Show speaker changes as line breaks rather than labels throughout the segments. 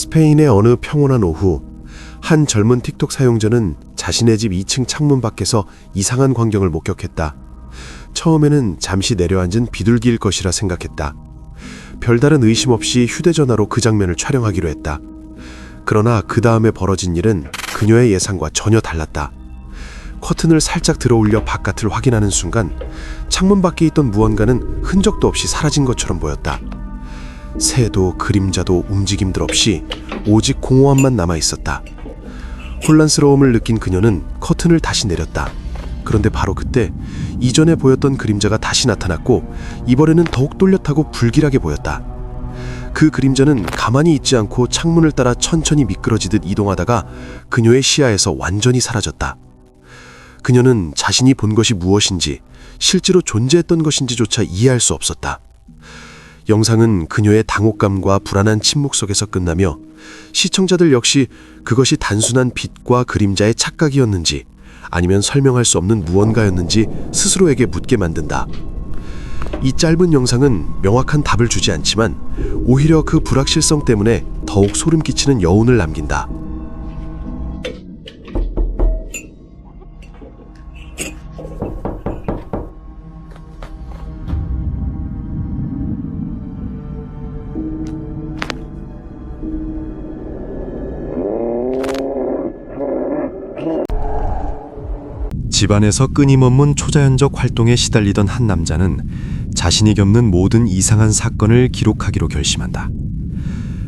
스페인의 어느 평온한 오후, 한 젊은 틱톡 사용자는 자신의 집 2층 창문 밖에서 이상한 광경을 목격했다. 처음에는 잠시 내려앉은 비둘기일 것이라 생각했다. 별다른 의심 없이 휴대전화로 그 장면을 촬영하기로 했다. 그러나 그 다음에 벌어진 일은 그녀의 예상과 전혀 달랐다. 커튼을 살짝 들어올려 바깥을 확인하는 순간 창문 밖에 있던 무언가는 흔적도 없이 사라진 것처럼 보였다. 새도 그림자도 움직임들 없이 오직 공허함만 남아있었다. 혼란스러움을 느낀 그녀는 커튼을 다시 내렸다. 그런데 바로 그때 이전에 보였던 그림자가 다시 나타났고 이번에는 더욱 또렷하고 불길하게 보였다. 그 그림자는 가만히 있지 않고 창문을 따라 천천히 미끄러지듯 이동하다가 그녀의 시야에서 완전히 사라졌다. 그녀는 자신이 본 것이 무엇인지, 실제로 존재했던 것인지조차 이해할 수 없었다. 영상은 그녀의 당혹감과 불안한 침묵 속에서 끝나며 시청자들 역시 그것이 단순한 빛과 그림자의 착각이었는지 아니면 설명할 수 없는 무언가였는지 스스로에게 묻게 만든다. 이 짧은 영상은 명확한 답을 주지 않지만 오히려 그 불확실성 때문에 더욱 소름 끼치는 여운을 남긴다.
집안에서 끊임없는 초자연적 활동에 시달리던 한 남자는 자신이 겪는 모든 이상한 사건을 기록하기로 결심한다.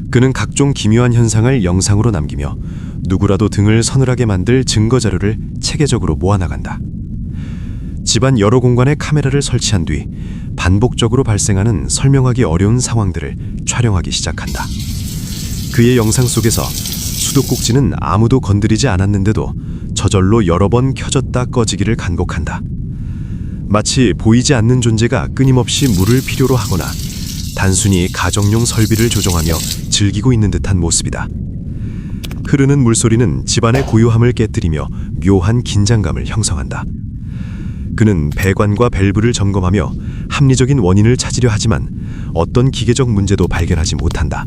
그는 각종 기묘한 현상을 영상으로 남기며 누구라도 등을 서늘하게 만들 증거자료를 체계적으로 모아나간다. 집안 여러 공간에 카메라를 설치한 뒤 반복적으로 발생하는 설명하기 어려운 상황들을 촬영하기 시작한다. 그의 영상 속에서 수도꼭지는 아무도 건드리지 않았는데도 저절로 여러 번 켜졌다 꺼지기를 반복한다. 마치 보이지 않는 존재가 끊임없이 물을 필요로 하거나 단순히 가정용 설비를 조종하며 즐기고 있는 듯한 모습이다. 흐르는 물소리는 집안의 고요함을 깨뜨리며 묘한 긴장감을 형성한다. 그는 배관과 밸브를 점검하며 합리적인 원인을 찾으려 하지만 어떤 기계적 문제도 발견하지 못한다.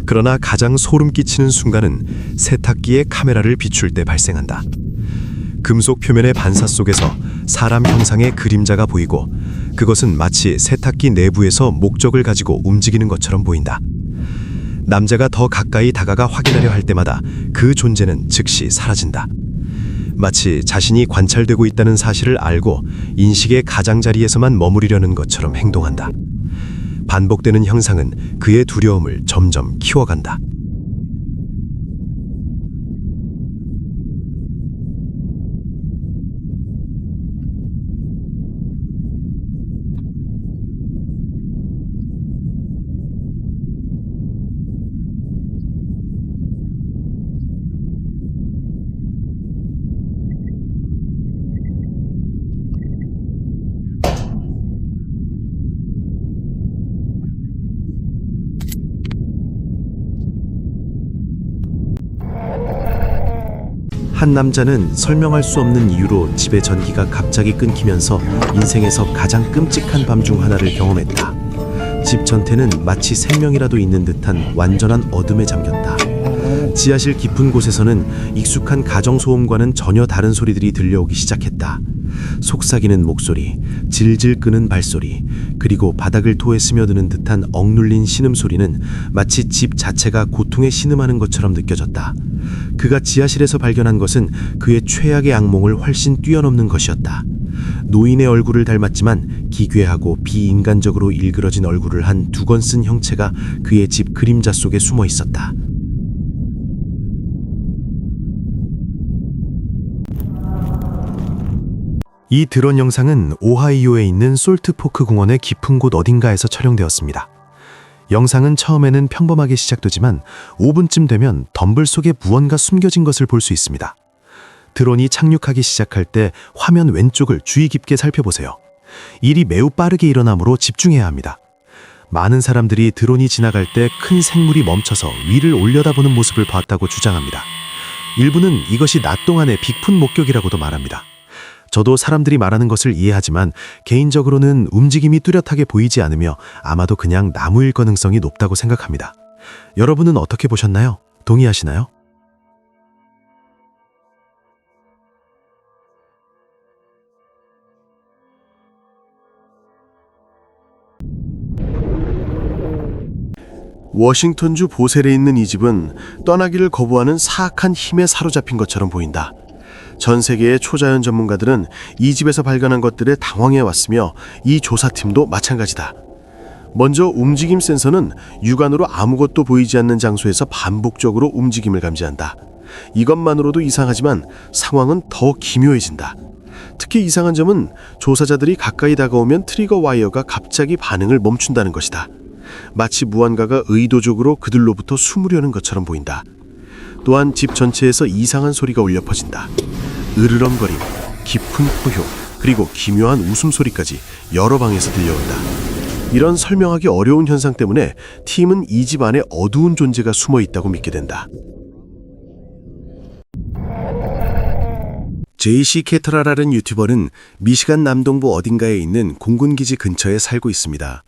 그러나 가장 소름 끼치는 순간은 세탁기의 카메라를 비출 때 발생한다. 금속 표면의 반사 속에서 사람 형상의 그림자가 보이고 그것은 마치 세탁기 내부에서 목적을 가지고 움직이는 것처럼 보인다. 남자가 더 가까이 다가가 확인하려 할 때마다 그 존재는 즉시 사라진다. 마치 자신이 관찰되고 있다는 사실을 알고 인식의 가장자리에서만 머무르려는 것처럼 행동한다. 반복되는 형상은 그의 두려움을 점점 키워간다.
한 남자는 설명할 수 없는 이유로 집의 전기가 갑자기 끊기면서 인생에서 가장 끔찍한 밤 중 하나를 경험했다. 집 전체는 마치 생명이라도 있는 듯한 완전한 어둠에 잠겼다. 지하실 깊은 곳에서는 익숙한 가정소음과는 전혀 다른 소리들이 들려오기 시작했다. 속삭이는 목소리, 질질 끄는 발소리, 그리고 바닥을 토해 스며드는 듯한 억눌린 신음소리는 마치 집 자체가 고통에 신음하는 것처럼 느껴졌다. 그가 지하실에서 발견한 것은 그의 최악의 악몽을 훨씬 뛰어넘는 것이었다. 노인의 얼굴을 닮았지만 기괴하고 비인간적으로 일그러진 얼굴을 한 두건 쓴 형체가 그의 집 그림자 속에 숨어 있었다. 이 드론 영상은 오하이오에 있는 솔트포크 공원의 깊은 곳 어딘가에서 촬영되었습니다. 영상은 처음에는 평범하게 시작되지만 5분쯤 되면 덤불 속에 무언가 숨겨진 것을 볼 수 있습니다. 드론이 착륙하기 시작할 때 화면 왼쪽을 주의 깊게 살펴보세요. 일이 매우 빠르게 일어나므로 집중해야 합니다. 많은 사람들이 드론이 지나갈 때 큰 생물이 멈춰서 위를 올려다보는 모습을 봤다고 주장합니다. 일부는 이것이 낮 동안의 빅풋 목격이라고도 말합니다. 저도 사람들이 말하는 것을 이해하지만 개인적으로는 움직임이 뚜렷하게 보이지 않으며 아마도 그냥 나무일 가능성이 높다고 생각합니다.
여러분은 어떻게 보셨나요? 동의하시나요?
워싱턴주 보셀에 있는 이 집은 떠나기를 거부하는 사악한 힘에 사로잡힌 것처럼 보인다. 전 세계의 초자연 전문가들은 이 집에서 발견한 것들에 당황해 왔으며 이 조사팀도 마찬가지다. 먼저 움직임 센서는 육안으로 아무것도 보이지 않는 장소에서 반복적으로 움직임을 감지한다. 이것만으로도 이상하지만 상황은 더 기묘해진다. 특히 이상한 점은 조사자들이 가까이 다가오면 트리거 와이어가 갑자기 반응을 멈춘다는 것이다. 마치 무언가가 의도적으로 그들로부터 숨으려는 것처럼 보인다. 또한 집 전체에서 이상한 소리가 울려 퍼진다. 으르렁거림, 깊은 포효, 그리고 기묘한 웃음소리까지 여러 방에서 들려온다. 이런 설명하기 어려운 현상 때문에 팀은 이 집 안에 어두운 존재가 숨어 있다고 믿게 된다. 제이시 캐터라라는 유튜버는 미시간 남동부 어딘가에 있는 공군기지 근처에 살고 있습니다.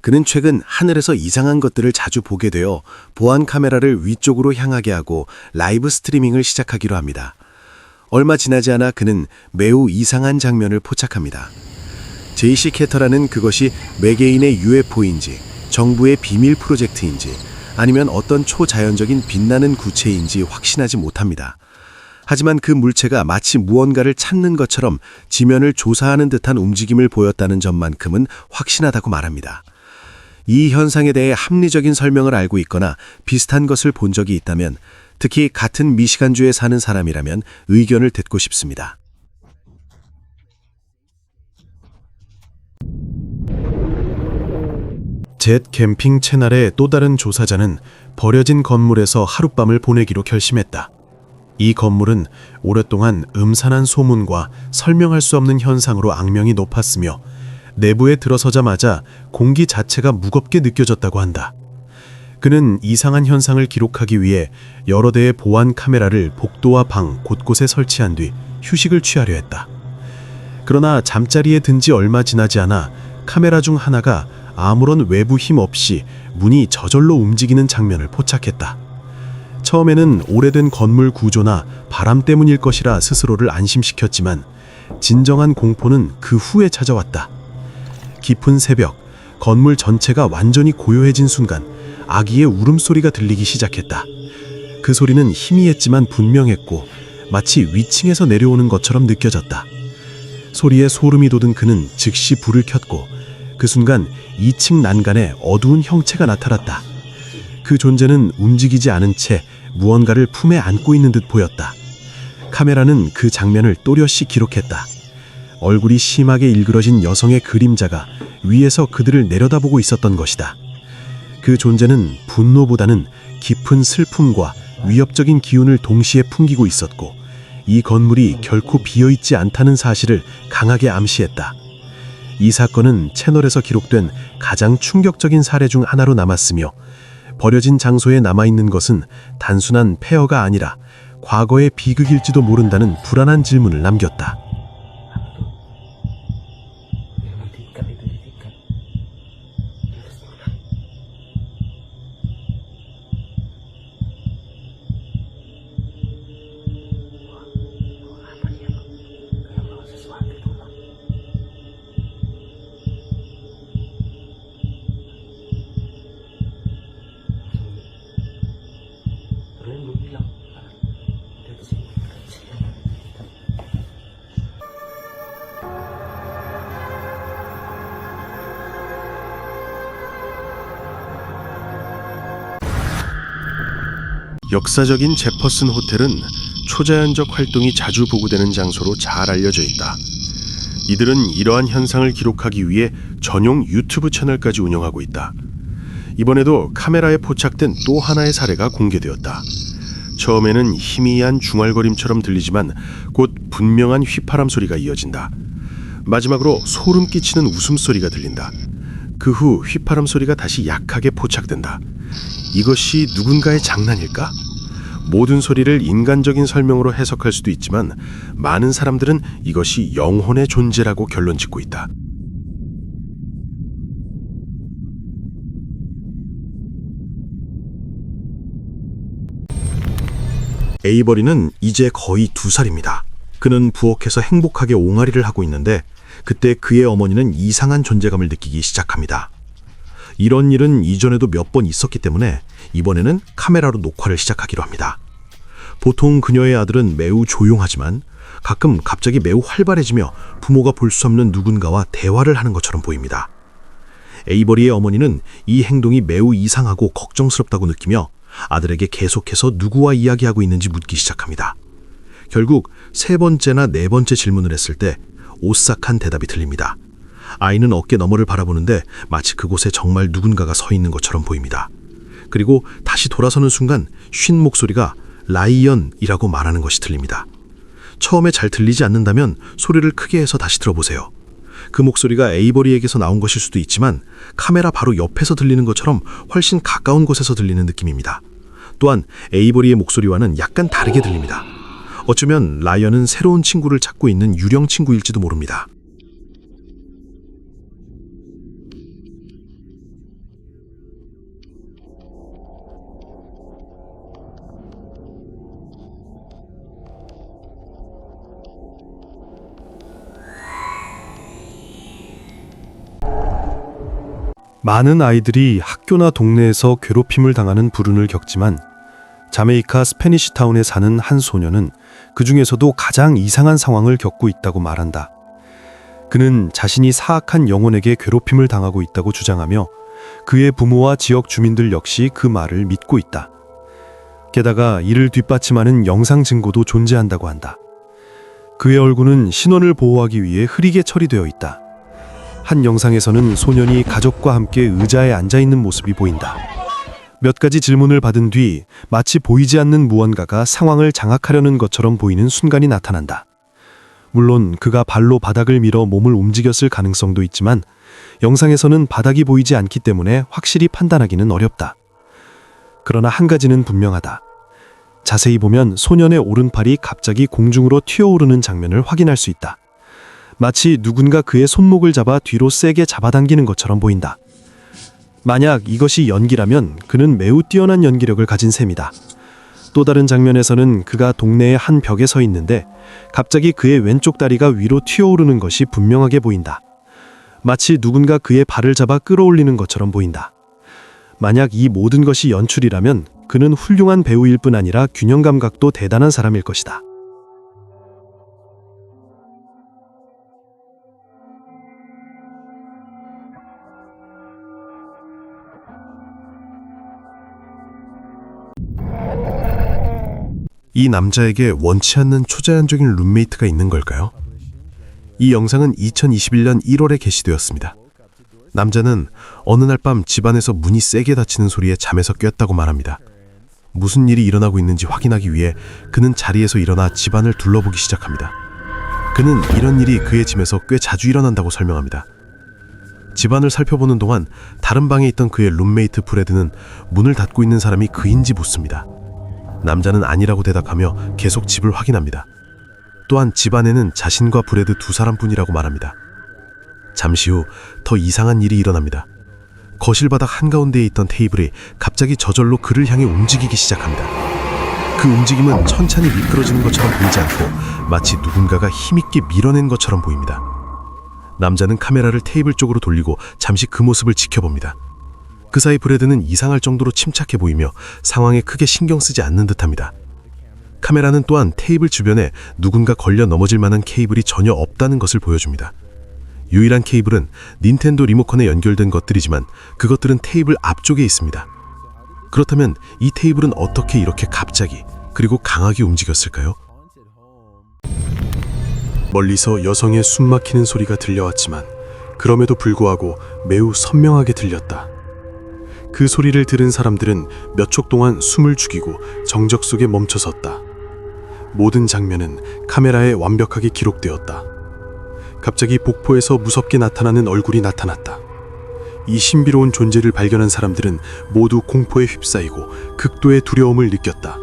그는 최근 하늘에서 이상한 것들을 자주 보게 되어 보안 카메라를 위쪽으로 향하게 하고 라이브 스트리밍을 시작하기로 합니다. 얼마 지나지 않아 그는 매우 이상한 장면을 포착합니다. 제이시 캐터라는 그것이 외계인의 UFO인지, 정부의 비밀 프로젝트인지, 아니면 어떤 초자연적인 빛나는 구체인지 확신하지 못합니다. 하지만 그 물체가 마치 무언가를 찾는 것처럼 지면을 조사하는 듯한 움직임을 보였다는 점만큼은 확신하다고 말합니다. 이 현상에 대해 합리적인 설명을 알고 있거나 비슷한 것을 본 적이 있다면, 특히 같은 미시간주에 사는 사람이라면 의견을 듣고 싶습니다.
젯 캠핑 채널의 또 다른 조사자는 버려진 건물에서 하룻밤을 보내기로 결심했다. 이 건물은 오랫동안 음산한 소문과 설명할 수 없는 현상으로 악명이 높았으며 내부에 들어서자마자 공기 자체가 무겁게 느껴졌다고 한다. 그는 이상한 현상을 기록하기 위해 여러 대의 보안 카메라를 복도와 방 곳곳에 설치한 뒤 휴식을 취하려 했다. 그러나 잠자리에 든 지 얼마 지나지 않아 카메라 중 하나가 아무런 외부 힘 없이 문이 저절로 움직이는 장면을 포착했다. 처음에는 오래된 건물 구조나 바람 때문일 것이라 스스로를 안심시켰지만 진정한 공포는 그 후에 찾아왔다. 깊은 새벽, 건물 전체가 완전히 고요해진 순간 아기의 울음소리가 들리기 시작했다. 그 소리는 희미했지만 분명했고 마치 위층에서 내려오는 것처럼 느껴졌다. 소리에 소름이 돋은 그는 즉시 불을 켰고 그 순간 2층 난간에 어두운 형체가 나타났다. 그 존재는 움직이지 않은 채 무언가를 품에 안고 있는 듯 보였다. 카메라는 그 장면을 또렷이 기록했다. 얼굴이 심하게 일그러진 여성의 그림자가 위에서 그들을 내려다보고 있었던 것이다. 그 존재는 분노보다는 깊은 슬픔과 위협적인 기운을 동시에 풍기고 있었고 이 건물이 결코 비어있지 않다는 사실을 강하게 암시했다. 이 사건은 채널에서 기록된 가장 충격적인 사례 중 하나로 남았으며 버려진 장소에 남아있는 것은 단순한 폐허가 아니라 과거의 비극일지도 모른다는 불안한 질문을 남겼다.
역사적인 제퍼슨 호텔은 초자연적 활동이 자주 보고되는 장소로 잘 알려져 있다. 이들은 이러한 현상을 기록하기 위해 전용 유튜브 채널까지 운영하고 있다. 이번에도 카메라에 포착된 또 하나의 사례가 공개되었다. 처음에는 희미한 중얼거림처럼 들리지만 곧 분명한 휘파람 소리가 이어진다. 마지막으로 소름 끼치는 웃음소리가 들린다. 그 후 휘파람 소리가 다시 약하게 포착된다. 이것이 누군가의 장난일까? 모든 소리를 인간적인 설명으로 해석할 수도 있지만 많은 사람들은 이것이 영혼의 존재라고 결론 짓고 있다.
에이버리는 이제 거의 2살입니다. 그는 부엌에서 행복하게 옹알이를 하고 있는데 그때 그의 어머니는 이상한 존재감을 느끼기 시작합니다. 이런 일은 이전에도 몇 번 있었기 때문에 이번에는 카메라로 녹화를 시작하기로 합니다. 보통 그녀의 아들은 매우 조용하지만 가끔 갑자기 매우 활발해지며 부모가 볼 수 없는 누군가와 대화를 하는 것처럼 보입니다. 에이버리의 어머니는 이 행동이 매우 이상하고 걱정스럽다고 느끼며 아들에게 계속해서 누구와 이야기하고 있는지 묻기 시작합니다. 결국 3번째나 4번째 질문을 했을 때 오싹한 대답이 들립니다. 아이는 어깨 너머를 바라보는데 마치 그곳에 정말 누군가가 서 있는 것처럼 보입니다. 그리고 다시 돌아서는 순간 쉰 목소리가 라이언이라고 말하는 것이 들립니다. 처음에 잘 들리지 않는다면 소리를 크게 해서 다시 들어보세요. 그 목소리가 에이버리에게서 나온 것일 수도 있지만 카메라 바로 옆에서 들리는 것처럼 훨씬 가까운 곳에서 들리는 느낌입니다. 또한 에이버리의 목소리와는 약간 다르게 들립니다. 어쩌면 라이언은 새로운 친구를 찾고 있는 유령 친구일지도 모릅니다.
많은 아이들이 학교나 동네에서 괴롭힘을 당하는 불운을 겪지만 자메이카 스페니시 타운에 사는 한 소녀는 그 중에서도 가장 이상한 상황을 겪고 있다고 말한다. 그는 자신이 사악한 영혼에게 괴롭힘을 당하고 있다고 주장하며 그의 부모와 지역 주민들 역시 그 말을 믿고 있다. 게다가 이를 뒷받침하는 영상 증거도 존재한다고 한다. 그의 얼굴은 신원을 보호하기 위해 흐리게 처리되어 있다. 한 영상에서는 소년이 가족과 함께 의자에 앉아있는 모습이 보인다. 몇 가지 질문을 받은 뒤 마치 보이지 않는 무언가가 상황을 장악하려는 것처럼 보이는 순간이 나타난다. 물론 그가 발로 바닥을 밀어 몸을 움직였을 가능성도 있지만 영상에서는 바닥이 보이지 않기 때문에 확실히 판단하기는 어렵다. 그러나 한 가지는 분명하다. 자세히 보면 소년의 오른팔이 갑자기 공중으로 튀어오르는 장면을 확인할 수 있다. 마치 누군가 그의 손목을 잡아 뒤로 세게 잡아당기는 것처럼 보인다. 만약 이것이 연기라면 그는 매우 뛰어난 연기력을 가진 셈이다. 또 다른 장면에서는 그가 동네의 한 벽에 서 있는데 갑자기 그의 왼쪽 다리가 위로 튀어오르는 것이 분명하게 보인다. 마치 누군가 그의 발을 잡아 끌어올리는 것처럼 보인다. 만약 이 모든 것이 연출이라면 그는 훌륭한 배우일 뿐 아니라 균형 감각도 대단한 사람일 것이다.
이 남자에게 원치 않는 초자연적인 룸메이트가 있는 걸까요? 이 영상은 2021년 1월에 게시되었습니다. 남자는 어느 날 밤 집안에서 문이 세게 닫히는 소리에 잠에서 깼다고 말합니다. 무슨 일이 일어나고 있는지 확인하기 위해 그는 자리에서 일어나 집안을 둘러보기 시작합니다. 그는 이런 일이 그의 집에서 꽤 자주 일어난다고 설명합니다. 집안을 살펴보는 동안 다른 방에 있던 그의 룸메이트 브래드는 문을 닫고 있는 사람이 그인지 묻습니다. 남자는 아니라고 대답하며 계속 집을 확인합니다. 또한 집안에는 자신과 브래드 2사람뿐이라고 말합니다. 잠시 후 더 이상한 일이 일어납니다. 거실 바닥 한가운데에 있던 테이블이 갑자기 저절로 그를 향해 움직이기 시작합니다. 그 움직임은 천천히 미끄러지는 것처럼 보이지 않고 마치 누군가가 힘있게 밀어낸 것처럼 보입니다. 남자는 카메라를 테이블 쪽으로 돌리고 잠시 그 모습을 지켜봅니다. 그 사이 브래드는 이상할 정도로 침착해 보이며 상황에 크게 신경 쓰지 않는 듯합니다. 카메라는 또한 테이블 주변에 누군가 걸려 넘어질 만한 케이블이 전혀 없다는 것을 보여줍니다. 유일한 케이블은 닌텐도 리모컨에 연결된 것들이지만 그것들은 테이블 앞쪽에 있습니다. 그렇다면 이 테이블은 어떻게 이렇게 갑자기 그리고 강하게 움직였을까요? 멀리서 여성의 숨막히는 소리가 들려왔지만 그럼에도 불구하고 매우 선명하게 들렸다. 그 소리를 들은 사람들은 몇 초 동안 숨을 죽이고 정적 속에 멈춰섰다. 모든 장면은 카메라에 완벽하게 기록되었다. 갑자기 복포에서 무섭게 나타나는 얼굴이 나타났다. 이 신비로운 존재를 발견한 사람들은 모두 공포에 휩싸이고 극도의 두려움을 느꼈다.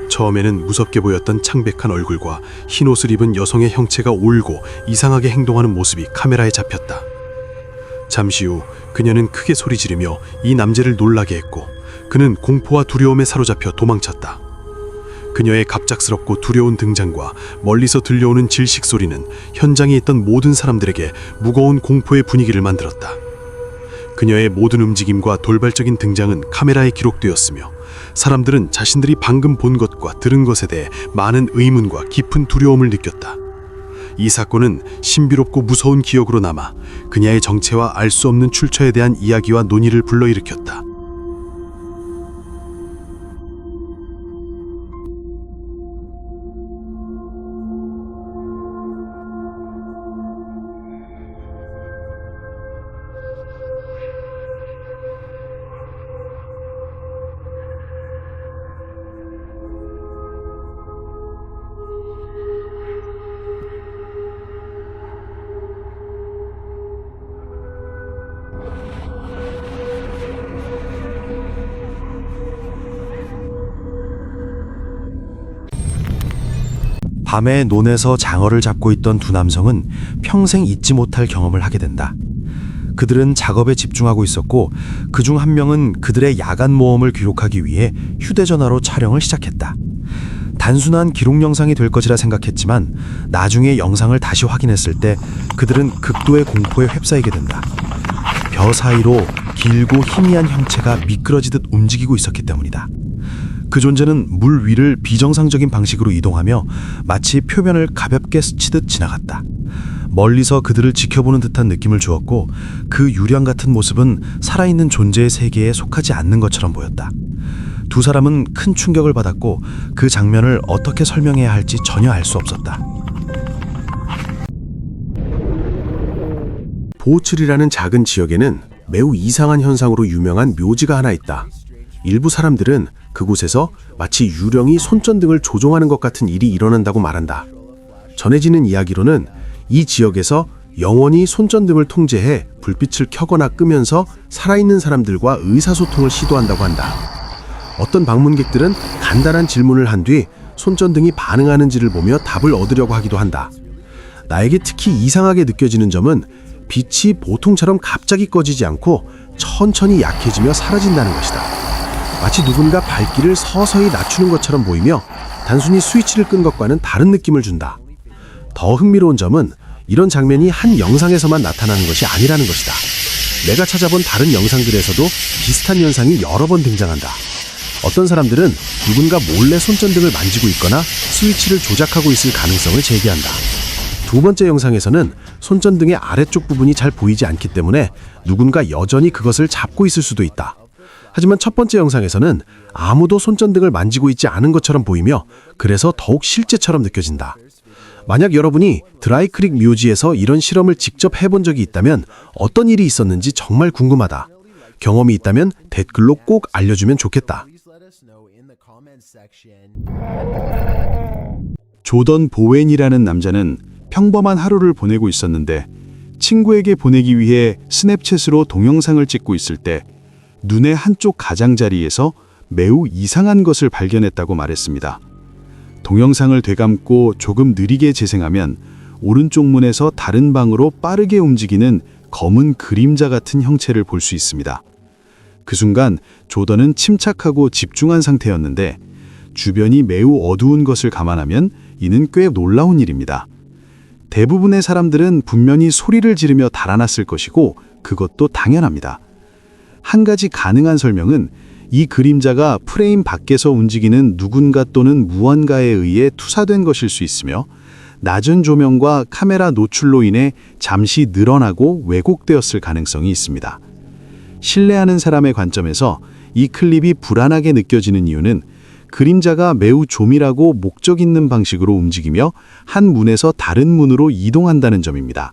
처음에는 무섭게 보였던 창백한 얼굴과 흰 옷을 입은 여성의 형체가 울고 이상하게 행동하는 모습이 카메라에 잡혔다. 잠시 후 그녀는 크게 소리 지르며 이 남자를 놀라게 했고 그는 공포와 두려움에 사로잡혀 도망쳤다. 그녀의 갑작스럽고 두려운 등장과 멀리서 들려오는 질식 소리는 현장에 있던 모든 사람들에게 무거운 공포의 분위기를 만들었다. 그녀의 모든 움직임과 돌발적인 등장은 카메라에 기록되었으며 사람들은 자신들이 방금 본 것과 들은 것에 대해 많은 의문과 깊은 두려움을 느꼈다. 이 사건은 신비롭고 무서운 기억으로 남아 그녀의 정체와 알 수 없는 출처에 대한 이야기와 논의를 불러일으켰다.
밤에 논에서 장어를 잡고 있던 두 남성은 평생 잊지 못할 경험을 하게 된다. 그들은 작업에 집중하고 있었고 그중 한 명은 그들의 야간 모험을 기록하기 위해 휴대전화로 촬영을 시작했다. 단순한 기록 영상이 될 것이라 생각했지만 나중에 영상을 다시 확인했을 때 그들은 극도의 공포에 휩싸이게 된다. 벼 사이로 길고 희미한 형체가 미끄러지듯 움직이고 있었기 때문이다. 그 존재는 물 위를 비정상적인 방식으로 이동하며 마치 표면을 가볍게 스치듯 지나갔다. 멀리서 그들을 지켜보는 듯한 느낌을 주었고 그 유령 같은 모습은 살아있는 존재의 세계에 속하지 않는 것처럼 보였다. 두 사람은 큰 충격을 받았고 그 장면을 어떻게 설명해야 할지 전혀 알 수 없었다.
보츠리라는 작은 지역에는 매우 이상한 현상으로 유명한 묘지가 하나 있다. 일부 사람들은 그곳에서 마치 유령이 손전등을 조종하는 것 같은 일이 일어난다고 말한다. 전해지는 이야기로는 이 지역에서 영원히 손전등을 통제해 불빛을 켜거나 끄면서 살아있는 사람들과 의사소통을 시도한다고 한다. 어떤 방문객들은 간단한 질문을 한 뒤 손전등이 반응하는지를 보며 답을 얻으려고 하기도 한다. 나에게 특히 이상하게 느껴지는 점은 빛이 보통처럼 갑자기 꺼지지 않고 천천히 약해지며 사라진다는 것이다. 마치 누군가 밝기를 서서히 낮추는 것처럼 보이며 단순히 스위치를 끈 것과는 다른 느낌을 준다. 더 흥미로운 점은 이런 장면이 한 영상에서만 나타나는 것이 아니라는 것이다. 내가 찾아본 다른 영상들에서도 비슷한 현상이 여러 번 등장한다. 어떤 사람들은 누군가 몰래 손전등을 만지고 있거나 스위치를 조작하고 있을 가능성을 제기한다. 두 번째 영상에서는 손전등의 아래쪽 부분이 잘 보이지 않기 때문에 누군가 여전히 그것을 잡고 있을 수도 있다. 하지만 첫 번째 영상에서는 아무도 손전등을 만지고 있지 않은 것처럼 보이며 그래서 더욱 실제처럼 느껴진다. 만약 여러분이 드라이크릭 묘지에서 이런 실험을 직접 해본 적이 있다면 어떤 일이 있었는지 정말 궁금하다. 경험이 있다면 댓글로 꼭 알려주면 좋겠다.
조던 보웬이라는 남자는 평범한 하루를 보내고 있었는데 친구에게 보내기 위해 스냅챗으로 동영상을 찍고 있을 때 눈의 한쪽 가장자리에서 매우 이상한 것을 발견했다고 말했습니다. 동영상을 되감고 조금 느리게 재생하면 오른쪽 문에서 다른 방으로 빠르게 움직이는 검은 그림자 같은 형체를 볼 수 있습니다. 그 순간 조던은 침착하고 집중한 상태였는데 주변이 매우 어두운 것을 감안하면 이는 꽤 놀라운 일입니다. 대부분의 사람들은 분명히 소리를 지르며 달아났을 것이고 그것도 당연합니다. 한 가지 가능한 설명은 이 그림자가 프레임 밖에서 움직이는 누군가 또는 무언가에 의해 투사된 것일 수 있으며 낮은 조명과 카메라 노출로 인해 잠시 늘어나고 왜곡되었을 가능성이 있습니다. 신뢰하는 사람의 관점에서 이 클립이 불안하게 느껴지는 이유는 그림자가 매우 조밀하고 목적 있는 방식으로 움직이며 한 문에서 다른 문으로 이동한다는 점입니다.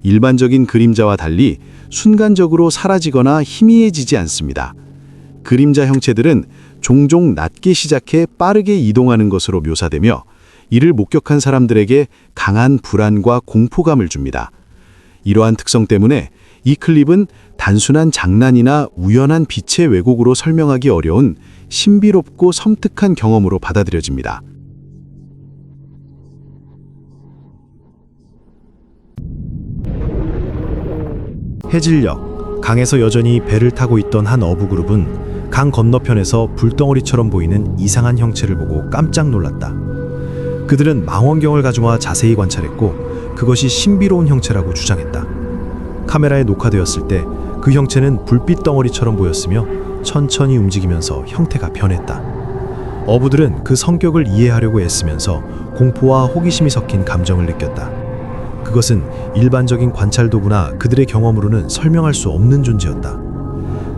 일반적인 그림자와 달리 순간적으로 사라지거나 희미해지지 않습니다. 그림자 형체들은 종종 낮게 시작해 빠르게 이동하는 것으로 묘사되며 이를 목격한 사람들에게 강한 불안과 공포감을 줍니다. 이러한 특성 때문에 이 클립은 단순한 장난이나 우연한 빛의 왜곡으로 설명하기 어려운 신비롭고 섬뜩한 경험으로 받아들여집니다.
해질녘 강에서 여전히 배를 타고 있던 한 어부그룹은
강 건너편에서 불덩어리처럼 보이는 이상한 형체를 보고 깜짝 놀랐다. 그들은 망원경을 가져와 자세히 관찰했고 그것이 신비로운 형체라고 주장했다. 카메라에 녹화되었을 때 그 형체는 불빛 덩어리처럼 보였으며 천천히 움직이면서 형태가 변했다. 어부들은 그 성격을 이해하려고 애쓰면서 공포와 호기심이 섞인 감정을 느꼈다. 그것은 일반적인 관찰 도구나 그들의 경험으로는 설명할 수 없는 존재였다.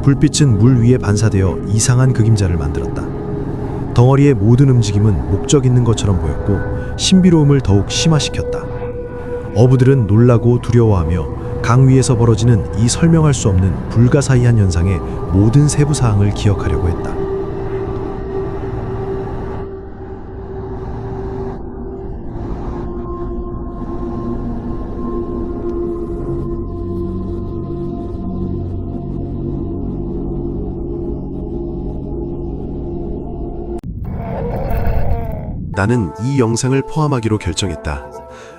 불빛은 물 위에 반사되어 이상한 그림자를 만들었다. 덩어리의 모든 움직임은 목적 있는 것처럼 보였고 신비로움을 더욱 심화시켰다. 어부들은 놀라고 두려워하며 강 위에서 벌어지는 이 설명할 수 없는 불가사의한 현상의 모든 세부 사항을 기억하려고 했다.
나는 이 영상을 포함하기로 결정했다.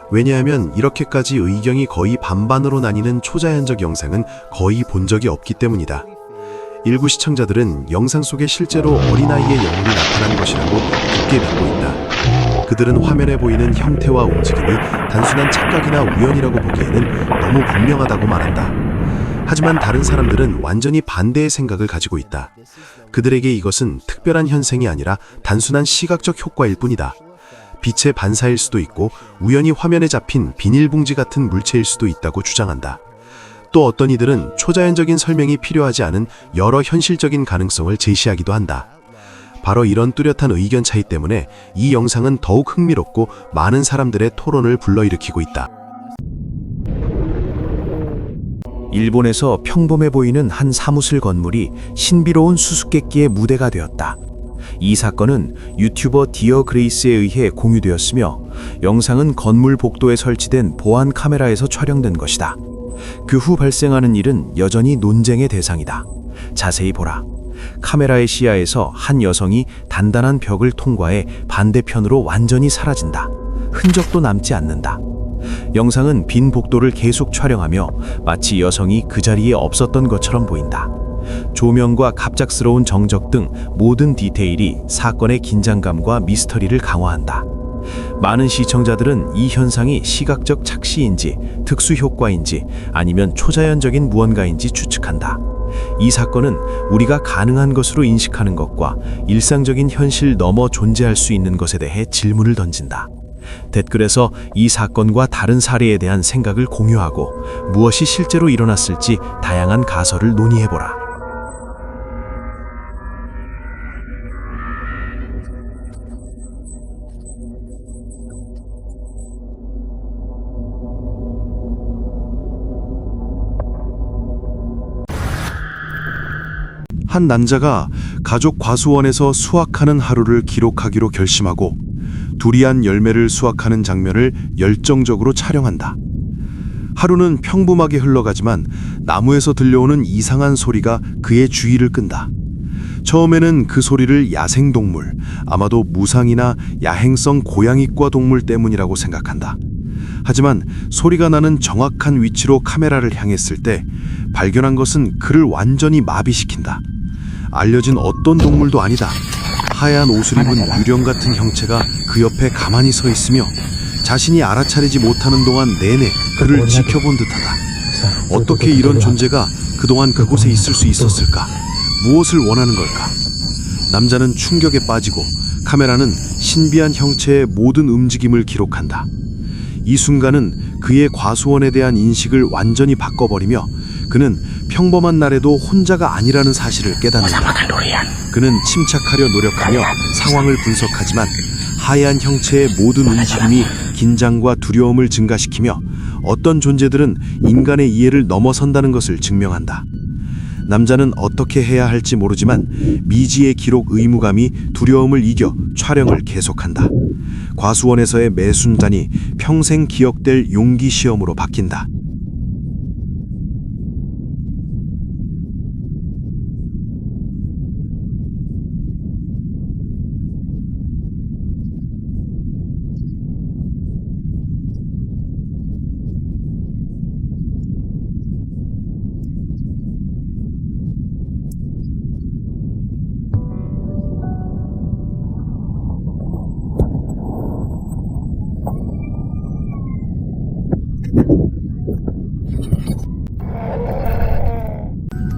왜냐하면 이렇게까지 의견이 거의 반반으로 나뉘는 초자연적 영상은 거의 본 적이 없기 때문이다. 일부 시청자들은 영상 속에 실제로 어린아이의 영혼이 나타난 것이라고 굳게 믿고 있다. 그들은 화면에 보이는 형태와 움직임이 단순한 착각이나 우연이라고 보기에는 너무 분명하다고 말한다. 하지만 다른 사람들은 완전히 반대의 생각을 가지고 있다. 그들에게 이것은 특별한 현상이 아니라 단순한 시각적 효과일 뿐이다. 빛의 반사일 수도 있고 우연히 화면에 잡힌 비닐봉지 같은 물체일 수도 있다고 주장한다. 또 어떤 이들은 초자연적인 설명이 필요하지 않은 여러 현실적인 가능성을 제시하기도 한다. 바로 이런 뚜렷한 의견 차이 때문에 이 영상은 더욱 흥미롭고 많은 사람들의 토론을 불러일으키고 있다.
일본에서 평범해 보이는 한 사무실 건물이 신비로운 수수께끼의 무대가 되었다. 이 사건은 유튜버 디어 그레이스에 의해 공유되었으며 영상은 건물 복도에 설치된 보안 카메라에서 촬영된 것이다. 그 후 발생하는 일은 여전히 논쟁의 대상이다. 자세히 보라. 카메라의 시야에서 한 여성이 단단한 벽을 통과해 반대편으로 완전히 사라진다. 흔적도 남지 않는다. 영상은 빈 복도를 계속 촬영하며 마치 여성이 그 자리에 없었던 것처럼 보인다. 조명과 갑작스러운 정적 등 모든 디테일이 사건의 긴장감과 미스터리를 강화한다. 많은 시청자들은 이 현상이 시각적 착시인지, 특수 효과인지, 아니면 초자연적인 무언가인지 추측한다. 이 사건은 우리가 가능한 것으로 인식하는 것과 일상적인 현실 넘어 존재할 수 있는 것에 대해 질문을 던진다. 댓글에서 이 사건과 다른 사례에 대한 생각을 공유하고 무엇이 실제로 일어났을지 다양한 가설을 논의해보라.
한 남자가 가족 과수원에서 수확하는 하루를 기록하기로 결심하고 두리안 열매를 수확하는 장면을 열정적으로 촬영한다. 하루는 평범하게 흘러가지만 나무에서 들려오는 이상한 소리가 그의 주의를 끈다. 처음에는 그 소리를 야생동물, 아마도 무상이나 야행성 고양이과 동물 때문이라고 생각한다. 하지만 소리가 나는 정확한 위치로 카메라를 향했을 때 발견한 것은 그를 완전히 마비시킨다. 알려진 어떤 동물도 아니다. 하얀 옷을 입은 유령 같은 형체가 그 옆에 가만히 서 있으며 자신이 알아차리지 못하는 동안 내내 그를 지켜본 듯하다. 어떻게 이런 존재가 그동안 그곳에 있을 수 있었을까? 무엇을 원하는 걸까? 남자는 충격에 빠지고 카메라는 신비한 형체의 모든 움직임을 기록한다. 이 순간은 그의 과수원에 대한 인식을 완전히 바꿔버리며 그는 평범한 날에도 혼자가 아니라는 사실을 깨닫는다. 그는 침착하려 노력하며 상황을 분석하지만 하얀 형체의 모든 움직임이 긴장과 두려움을 증가시키며 어떤 존재들은 인간의 이해를 넘어선다는 것을 증명한다. 남자는 어떻게 해야 할지 모르지만 미지의 기록 의무감이 두려움을 이겨 촬영을 계속한다. 과수원에서의 매 순간이 평생 기억될 용기 시험으로 바뀐다.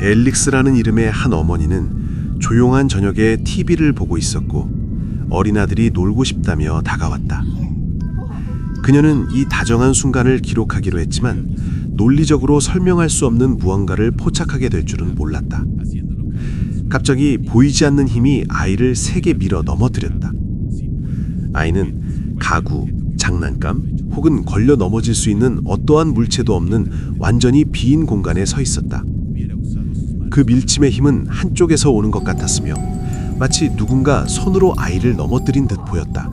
앨릭스라는 이름의 한 어머니는 조용한 저녁에 TV를 보고 있었고 어린아들이 놀고 싶다며 다가왔다. 그녀는 이 다정한 순간을 기록하기로 했지만 논리적으로 설명할 수 없는 무언가를 포착하게 될 줄은 몰랐다. 갑자기 보이지 않는 힘이 아이를 세게 밀어 넘어뜨렸다. 아이는 가구, 장난감 혹은 걸려 넘어질 수 있는 어떠한 물체도 없는 완전히 빈 공간에 서 있었다. 그 밀침의 힘은 한쪽에서 오는 것 같았으며 마치 누군가 손으로 아이를 넘어뜨린 듯 보였다.